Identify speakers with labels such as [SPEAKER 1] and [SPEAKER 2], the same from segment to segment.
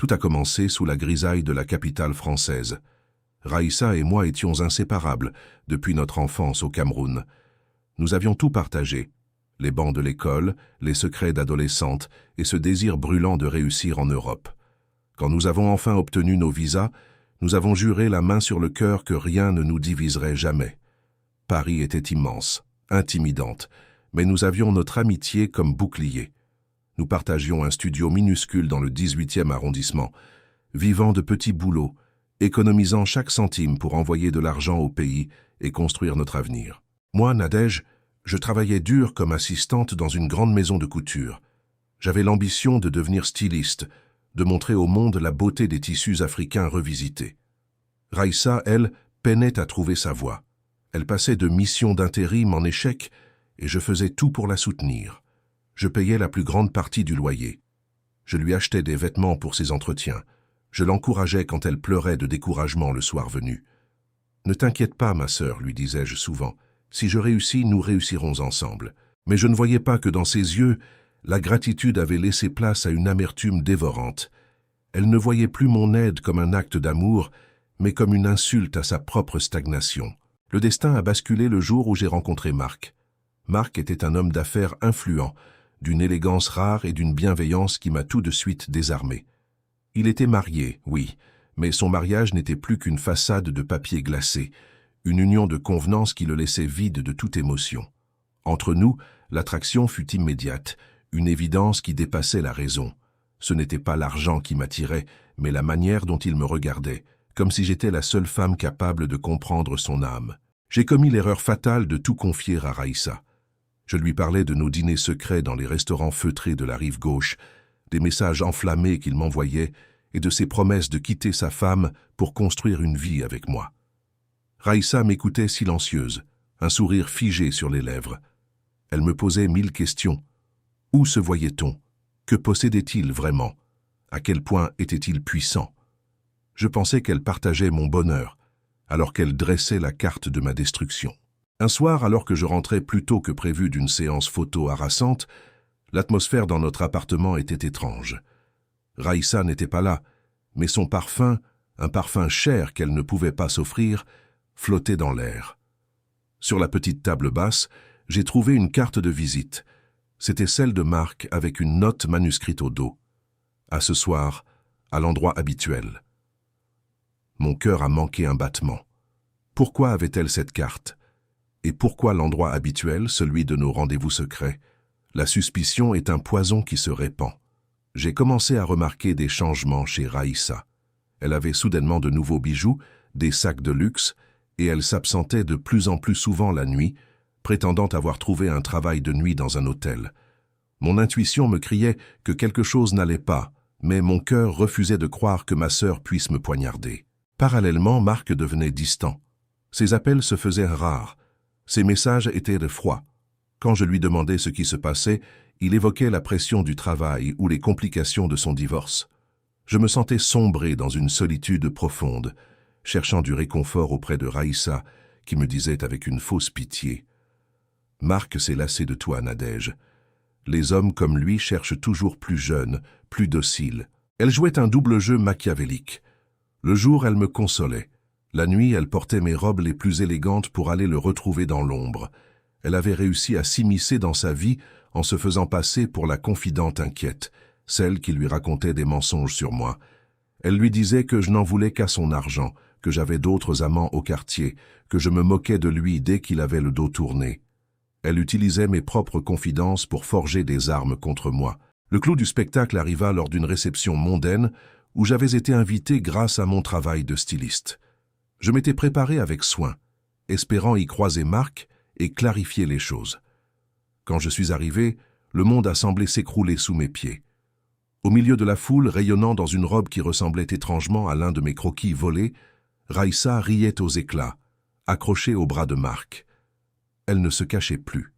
[SPEAKER 1] Tout a commencé sous la grisaille de la capitale française. Raïssa et moi étions inséparables depuis notre enfance au Cameroun. Nous avions tout partagé, les bancs de l'école, les secrets d'adolescente et ce désir brûlant de réussir en Europe. Quand nous avons enfin obtenu nos visas, nous avons juré la main sur le cœur que rien ne nous diviserait jamais. Paris était immense, intimidante, mais nous avions notre amitié comme bouclier. Nous partagions un studio minuscule dans le 18e arrondissement, vivant de petits boulots, économisant chaque centime pour envoyer de l'argent au pays et construire notre avenir. Moi, Nadège, je travaillais dur comme assistante dans une grande maison de couture. J'avais l'ambition de devenir styliste, de montrer au monde la beauté des tissus africains revisités. Raïssa, elle, peinait à trouver sa voie. Elle passait de mission d'intérim en échec et je faisais tout pour la soutenir. Je payais la plus grande partie du loyer. Je lui achetais des vêtements pour ses entretiens. Je l'encourageais quand elle pleurait de découragement le soir venu. « Ne t'inquiète pas, ma sœur, lui disais-je souvent. Si je réussis, nous réussirons ensemble. » Mais je ne voyais pas que dans ses yeux, la gratitude avait laissé place à une amertume dévorante. Elle ne voyait plus mon aide comme un acte d'amour, mais comme une insulte à sa propre stagnation. Le destin a basculé le jour où j'ai rencontré Marc. Marc était un homme d'affaires influent, d'une élégance rare et d'une bienveillance qui m'a tout de suite désarmé. Il était marié, oui, mais son mariage n'était plus qu'une façade de papier glacé, une union de convenance qui le laissait vide de toute émotion. Entre nous, l'attraction fut immédiate, une évidence qui dépassait la raison. Ce n'était pas l'argent qui m'attirait, mais la manière dont il me regardait, comme si j'étais la seule femme capable de comprendre son âme. J'ai commis l'erreur fatale de tout confier à Raïssa. Je lui parlais de nos dîners secrets dans les restaurants feutrés de la rive gauche, des messages enflammés qu'il m'envoyait et de ses promesses de quitter sa femme pour construire une vie avec moi. Raïssa m'écoutait silencieuse, un sourire figé sur les lèvres. Elle me posait 1000 questions. Où se voyait-on? Que possédait-il vraiment? À quel point était-il puissant? Je pensais qu'elle partageait mon bonheur, alors qu'elle dressait la carte de ma destruction. Un soir, alors que je rentrais plus tôt que prévu d'une séance photo harassante, l'atmosphère dans notre appartement était étrange. Raïssa n'était pas là, mais son parfum, un parfum cher qu'elle ne pouvait pas s'offrir, flottait dans l'air. Sur la petite table basse, j'ai trouvé une carte de visite. C'était celle de Marc avec une note manuscrite au dos. À ce soir, à l'endroit habituel. Mon cœur a manqué un battement. Pourquoi avait-elle cette carte? Et pourquoi l'endroit habituel, celui de nos rendez-vous secrets? La suspicion est un poison qui se répand. J'ai commencé à remarquer des changements chez Raïssa. Elle avait soudainement de nouveaux bijoux, des sacs de luxe, et elle s'absentait de plus en plus souvent la nuit, prétendant avoir trouvé un travail de nuit dans un hôtel. Mon intuition me criait que quelque chose n'allait pas, mais mon cœur refusait de croire que ma sœur puisse me poignarder. Parallèlement, Marc devenait distant. Ses appels se faisaient rares. Ses messages étaient de froid. Quand je lui demandais ce qui se passait, il évoquait la pression du travail ou les complications de son divorce. Je me sentais sombrer dans une solitude profonde, cherchant du réconfort auprès de Raïssa, qui me disait avec une fausse pitié « Marc s'est lassé de toi, Nadège. Les hommes comme lui cherchent toujours plus jeunes, plus dociles. » Elle jouait un double jeu machiavélique. Le jour, elle me consolait. La nuit, elle portait mes robes les plus élégantes pour aller le retrouver dans l'ombre. Elle avait réussi à s'immiscer dans sa vie en se faisant passer pour la confidente inquiète, celle qui lui racontait des mensonges sur moi. Elle lui disait que je n'en voulais qu'à son argent, que j'avais d'autres amants au quartier, que je me moquais de lui dès qu'il avait le dos tourné. Elle utilisait mes propres confidences pour forger des armes contre moi. Le clou du spectacle arriva lors d'une réception mondaine où j'avais été invité grâce à mon travail de styliste. Je m'étais préparé avec soin, espérant y croiser Marc et clarifier les choses. Quand je suis arrivé, le monde a semblé s'écrouler sous mes pieds. Au milieu de la foule, rayonnant dans une robe qui ressemblait étrangement à l'un de mes croquis volés, Raïssa riait aux éclats, accrochée au bras de Marc. Elle ne se cachait plus.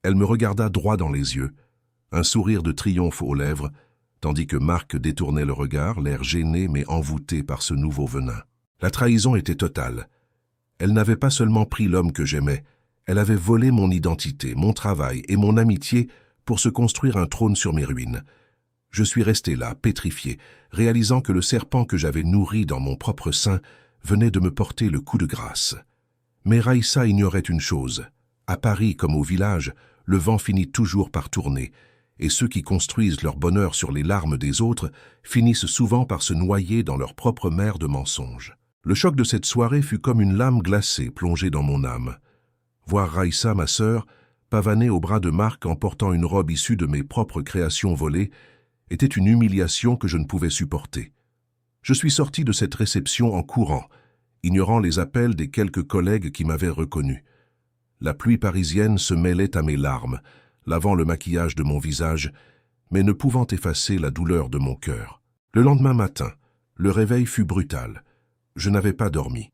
[SPEAKER 1] Elle me regarda droit dans les yeux, un sourire de triomphe aux lèvres, tandis que Marc détournait le regard, l'air gêné mais envoûté par ce nouveau venin. La trahison était totale. Elle n'avait pas seulement pris l'homme que j'aimais, elle avait volé mon identité, mon travail et mon amitié pour se construire un trône sur mes ruines. Je suis resté là, pétrifié, réalisant que le serpent que j'avais nourri dans mon propre sein venait de me porter le coup de grâce. Mais Raïssa ignorait une chose. À Paris comme au village, le vent finit toujours par tourner, et ceux qui construisent leur bonheur sur les larmes des autres finissent souvent par se noyer dans leur propre mer de mensonges. Le choc de cette soirée fut comme une lame glacée plongée dans mon âme. Voir Raïssa, ma sœur, pavaner au bras de Marc en portant une robe issue de mes propres créations volées, était une humiliation que je ne pouvais supporter. Je suis sorti de cette réception en courant, ignorant les appels des quelques collègues qui m'avaient reconnu. La pluie parisienne se mêlait à mes larmes, lavant le maquillage de mon visage, mais ne pouvant effacer la douleur de mon cœur. Le lendemain matin, le réveil fut brutal. Je n'avais pas dormi.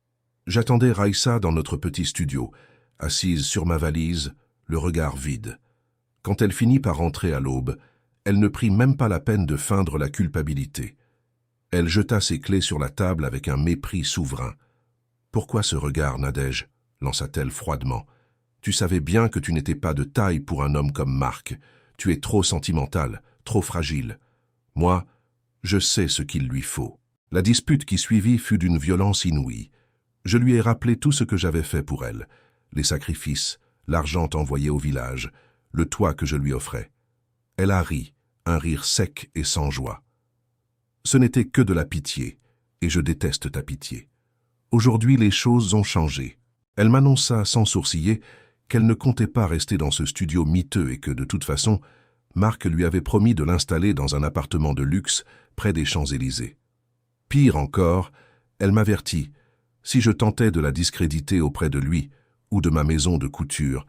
[SPEAKER 1] J'attendais Raïssa dans notre petit studio, assise sur ma valise, le regard vide. Quand elle finit par rentrer à l'aube, elle ne prit même pas la peine de feindre la culpabilité. Elle jeta ses clés sur la table avec un mépris souverain. « Pourquoi ce regard, Nadège ?» lança-t-elle froidement. « Tu savais bien que tu n'étais pas de taille pour un homme comme Marc. Tu es trop sentimental, trop fragile. Moi, je sais ce qu'il lui faut. » La dispute qui suivit fut d'une violence inouïe. Je lui ai rappelé tout ce que j'avais fait pour elle, les sacrifices, l'argent envoyé au village, le toit que je lui offrais. Elle a ri, un rire sec et sans joie. Ce n'était que de la pitié, et je déteste ta pitié. Aujourd'hui, les choses ont changé. Elle m'annonça sans sourciller qu'elle ne comptait pas rester dans ce studio miteux et que, de toute façon, Marc lui avait promis de l'installer dans un appartement de luxe près des Champs-Élysées. Pire encore, elle m'avertit, si je tentais de la discréditer auprès de lui ou de ma maison de couture,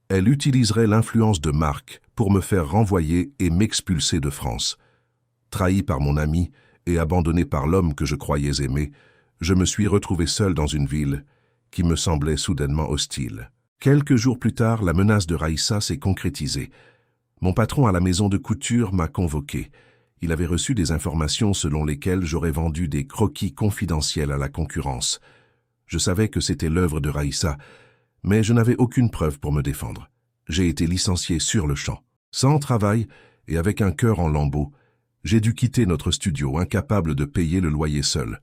[SPEAKER 1] elle utiliserait l'influence de Marc pour me faire renvoyer et m'expulser de France. Trahi par mon ami et abandonné par l'homme que je croyais aimer, je me suis retrouvé seul dans une ville qui me semblait soudainement hostile. Quelques jours plus tard, la menace de Raïssa s'est concrétisée. Mon patron à la maison de couture m'a convoqué. Il avait reçu des informations selon lesquelles j'aurais vendu des croquis confidentiels à la concurrence. Je savais que c'était l'œuvre de Raïssa, mais je n'avais aucune preuve pour me défendre. J'ai été licencié sur le champ. Sans travail et avec un cœur en lambeaux, j'ai dû quitter notre studio, incapable de payer le loyer seul.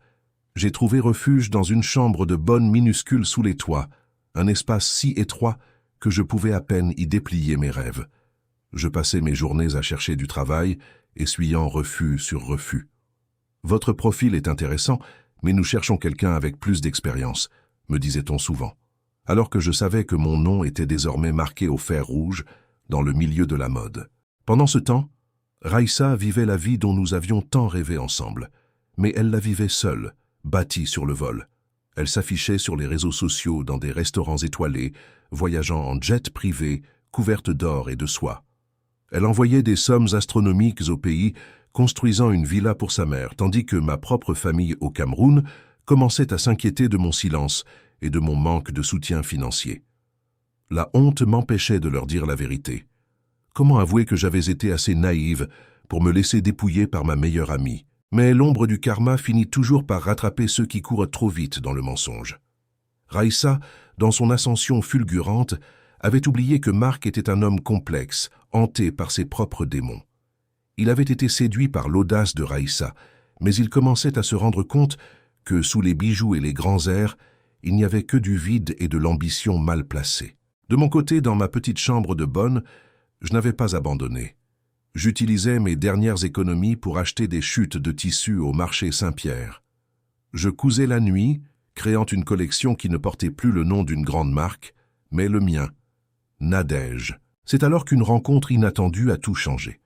[SPEAKER 1] J'ai trouvé refuge dans une chambre de bonne minuscule sous les toits, un espace si étroit que je pouvais à peine y déplier mes rêves. Je passais mes journées à chercher du travail, essuyant refus sur refus. « Votre profil est intéressant, mais nous cherchons quelqu'un avec plus d'expérience », me disait-on souvent, alors que je savais que mon nom était désormais marqué au fer rouge dans le milieu de la mode. Pendant ce temps, Raïssa vivait la vie dont nous avions tant rêvé ensemble, mais elle la vivait seule, bâtie sur le vol. Elle s'affichait sur les réseaux sociaux dans des restaurants étoilés, voyageant en jet privé, couverte d'or et de soie. Elle envoyait des sommes astronomiques au pays, construisant une villa pour sa mère, tandis que ma propre famille au Cameroun commençait à s'inquiéter de mon silence et de mon manque de soutien financier. La honte m'empêchait de leur dire la vérité. Comment avouer que j'avais été assez naïve pour me laisser dépouiller par ma meilleure amie? Mais l'ombre du karma finit toujours par rattraper ceux qui courent trop vite dans le mensonge. Raïssa, dans son ascension fulgurante, avait oublié que Marc était un homme complexe, hanté par ses propres démons. Il avait été séduit par l'audace de Raïssa, mais il commençait à se rendre compte que sous les bijoux et les grands airs, il n'y avait que du vide et de l'ambition mal placée. De mon côté, dans ma petite chambre de bonne, je n'avais pas abandonné. J'utilisais mes dernières économies pour acheter des chutes de tissus au marché Saint-Pierre. Je cousais la nuit, créant une collection qui ne portait plus le nom d'une grande marque, mais le mien, Nadège. C'est alors qu'une rencontre inattendue a tout changé.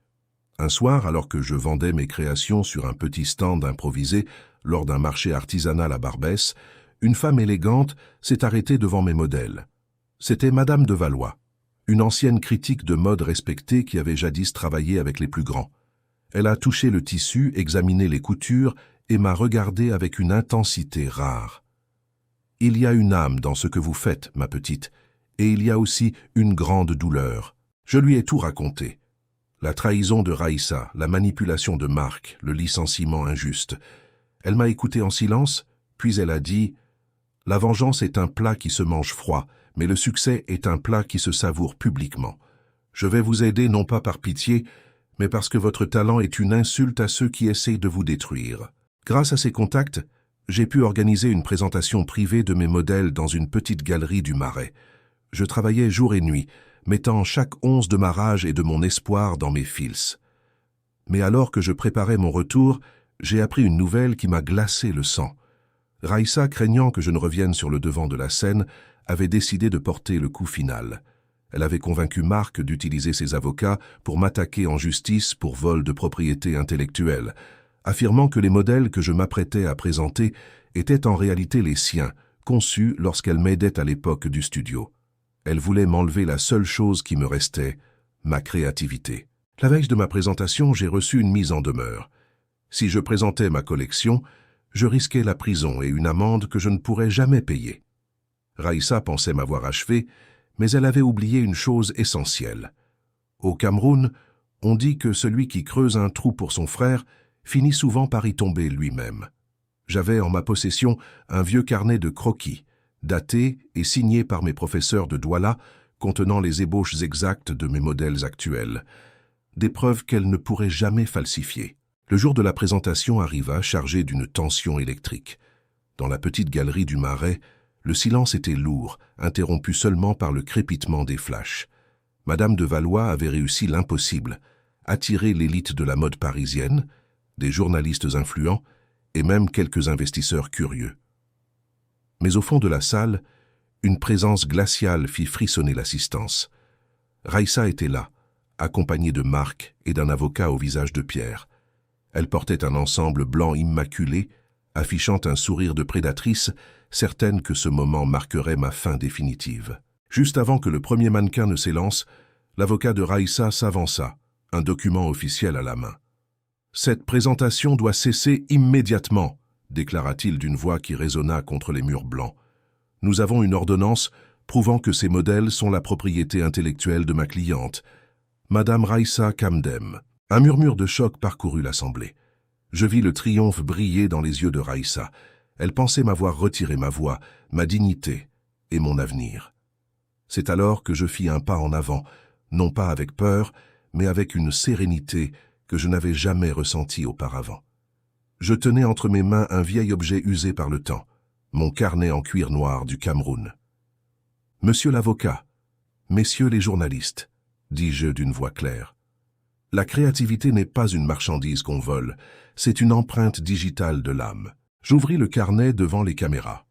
[SPEAKER 1] Un soir, alors que je vendais mes créations sur un petit stand improvisé lors d'un marché artisanal à Barbès, une femme élégante s'est arrêtée devant mes modèles. C'était Madame de Valois, une ancienne critique de mode respectée qui avait jadis travaillé avec les plus grands. Elle a touché le tissu, examiné les coutures et m'a regardé avec une intensité rare. « Il y a une âme dans ce que vous faites, ma petite, et il y a aussi une grande douleur. » Je lui ai tout raconté. La trahison de Raïssa, la manipulation de Marc, le licenciement injuste. Elle m'a écouté en silence, puis elle a dit « La vengeance est un plat qui se mange froid, mais le succès est un plat qui se savoure publiquement. Je vais vous aider non pas par pitié, mais parce que votre talent est une insulte à ceux qui essayent de vous détruire. Grâce à ces contacts, j'ai pu organiser une présentation privée de mes modèles dans une petite galerie du Marais. Je travaillais jour et nuit, mettant chaque once de ma rage et de mon espoir dans mes fils. Mais alors que je préparais mon retour, j'ai appris une nouvelle qui m'a glacé le sang. Raïssa, craignant que je ne revienne sur le devant de la scène, avait décidé de porter le coup final. Elle avait convaincu Marc d'utiliser ses avocats pour m'attaquer en justice pour vol de propriété intellectuelle, affirmant que les modèles que je m'apprêtais à présenter étaient en réalité les siens, conçus lorsqu'elle m'aidait à l'époque du studio. Elle voulait m'enlever la seule chose qui me restait, ma créativité. La veille de ma présentation, j'ai reçu une mise en demeure. Si je présentais ma collection, je risquais la prison et une amende que je ne pourrais jamais payer. Raïssa pensait m'avoir achevé, mais elle avait oublié une chose essentielle. Au Cameroun, on dit que celui qui creuse un trou pour son frère finit souvent par y tomber lui-même. J'avais en ma possession un vieux carnet de croquis, daté et signé par mes professeurs de Douala, contenant les ébauches exactes de mes modèles actuels. Des preuves qu'elle ne pourrait jamais falsifier. Le jour de la présentation arriva chargé d'une tension électrique. Dans la petite galerie du Marais, le silence était lourd, interrompu seulement par le crépitement des flashs. Madame de Valois avait réussi l'impossible, attirer l'élite de la mode parisienne, des journalistes influents et même quelques investisseurs curieux. Mais au fond de la salle, une présence glaciale fit frissonner l'assistance. Raïssa était là, accompagnée de Marc et d'un avocat au visage de pierre. Elle portait un ensemble blanc immaculé, affichant un sourire de prédatrice, certaine que ce moment marquerait ma fin définitive. Juste avant que le premier mannequin ne s'élance, l'avocat de Raïssa s'avança, un document officiel à la main. « Cette présentation doit cesser immédiatement », déclara-t-il d'une voix qui résonna contre les murs blancs. « Nous avons une ordonnance prouvant que ces modèles sont la propriété intellectuelle de ma cliente, Madame Raïssa Kamdem. » Un murmure de choc parcourut l'assemblée. Je vis le triomphe briller dans les yeux de Raïssa. Elle pensait m'avoir retiré ma voix, ma dignité et mon avenir. C'est alors que je fis un pas en avant, non pas avec peur, mais avec une sérénité que je n'avais jamais ressentie auparavant. Je tenais entre mes mains un vieil objet usé par le temps, mon carnet en cuir noir du Cameroun. « Monsieur l'avocat, messieurs les journalistes », dis-je d'une voix claire. La créativité n'est pas une marchandise qu'on vole, c'est une empreinte digitale de l'âme. J'ouvris le carnet devant les caméras.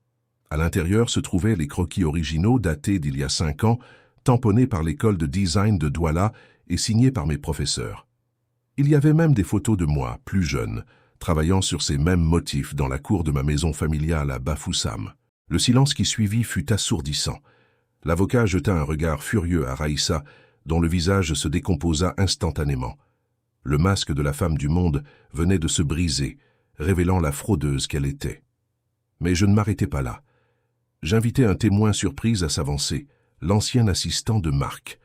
[SPEAKER 1] À l'intérieur se trouvaient les croquis originaux datés d'il y a 5 ans, tamponnés par l'école de design de Douala et signés par mes professeurs. Il y avait même des photos de moi, plus jeune, travaillant sur ces mêmes motifs dans la cour de ma maison familiale à Bafoussam. Le silence qui suivit fut assourdissant. L'avocat jeta un regard furieux à Raïssa, dont le visage se décomposa instantanément. Le masque de la femme du monde venait de se briser, révélant la fraudeuse qu'elle était. Mais je ne m'arrêtai pas là. J'invitai un témoin surprise à s'avancer, l'ancien assistant de Marc.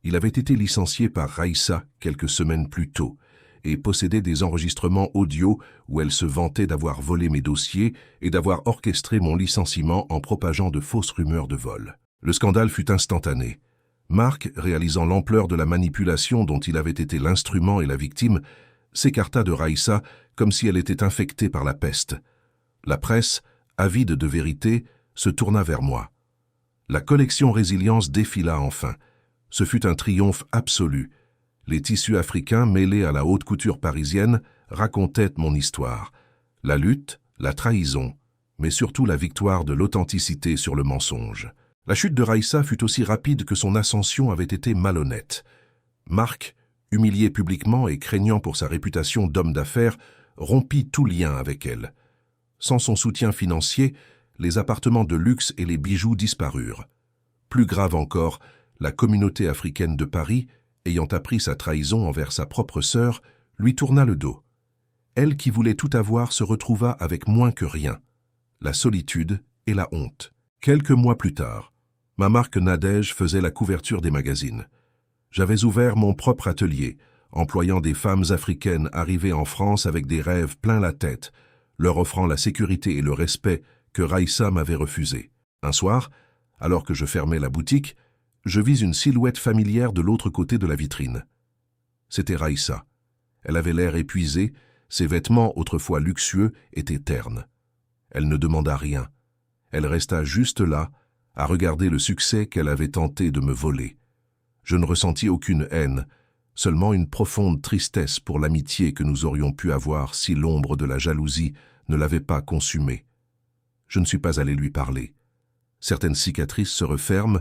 [SPEAKER 1] Il avait été licencié par Raïssa quelques semaines plus tôt et possédait des enregistrements audio où elle se vantait d'avoir volé mes dossiers et d'avoir orchestré mon licenciement en propageant de fausses rumeurs de vol. Le scandale fut instantané. Marc, réalisant l'ampleur de la manipulation dont il avait été l'instrument et la victime, s'écarta de Raïssa comme si elle était infectée par la peste. La presse, avide de vérité, se tourna vers moi. La collection Résilience défila enfin. Ce fut un triomphe absolu. Les tissus africains mêlés à la haute couture parisienne racontaient mon histoire. La lutte, la trahison, mais surtout la victoire de l'authenticité sur le mensonge. La chute de Raïssa fut aussi rapide que son ascension avait été malhonnête. Marc, humilié publiquement et craignant pour sa réputation d'homme d'affaires, rompit tout lien avec elle. Sans son soutien financier, les appartements de luxe et les bijoux disparurent. Plus grave encore, la communauté africaine de Paris, ayant appris sa trahison envers sa propre sœur, lui tourna le dos. Elle qui voulait tout avoir se retrouva avec moins que rien, la solitude et la honte. Quelques mois plus tard, ma marque Nadège faisait la couverture des magazines. J'avais ouvert mon propre atelier, employant des femmes africaines arrivées en France avec des rêves plein la tête, leur offrant la sécurité et le respect que Raïssa m'avait refusé. Un soir, alors que je fermais la boutique, je vis une silhouette familière de l'autre côté de la vitrine. C'était Raïssa. Elle avait l'air épuisé, ses vêtements, autrefois luxueux, étaient ternes. Elle ne demanda rien. Elle resta juste là, à regarder le succès qu'elle avait tenté de me voler. Je ne ressentis aucune haine, seulement une profonde tristesse pour l'amitié que nous aurions pu avoir si l'ombre de la jalousie ne l'avait pas consumée. Je ne suis pas allé lui parler. Certaines cicatrices se referment,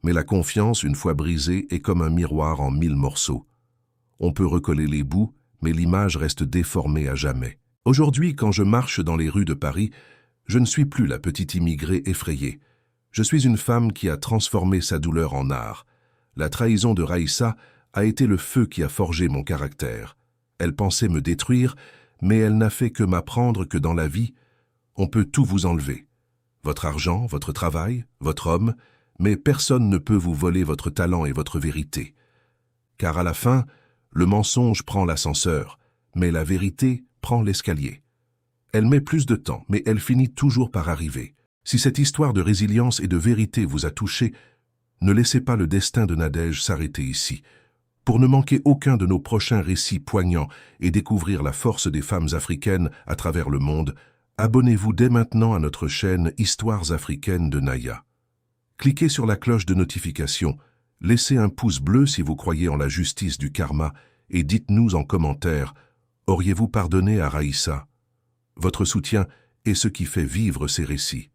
[SPEAKER 1] mais la confiance, une fois brisée, est comme un miroir en 1000 morceaux. On peut recoller les bouts, mais l'image reste déformée à jamais. Aujourd'hui, quand je marche dans les rues de Paris, je ne suis plus la petite immigrée effrayée. Je suis une femme qui a transformé sa douleur en art. La trahison de Raïssa a été le feu qui a forgé mon caractère. Elle pensait me détruire, mais elle n'a fait que m'apprendre que dans la vie, on peut tout vous enlever. Votre argent, votre travail, votre homme, mais personne ne peut vous voler votre talent et votre vérité. Car à la fin, le mensonge prend l'ascenseur, mais la vérité prend l'escalier. Elle met plus de temps, mais elle finit toujours par arriver. Si cette histoire de résilience et de vérité vous a touché, ne laissez pas le destin de Nadège s'arrêter ici. Pour ne manquer aucun de nos prochains récits poignants et découvrir la force des femmes africaines à travers le monde, abonnez-vous dès maintenant à notre chaîne Histoires africaines de Naya. Cliquez sur la cloche de notification, laissez un pouce bleu si vous croyez en la justice du karma et dites-nous en commentaire, auriez-vous pardonné à Raïssa? Votre soutien est ce qui fait vivre ces récits.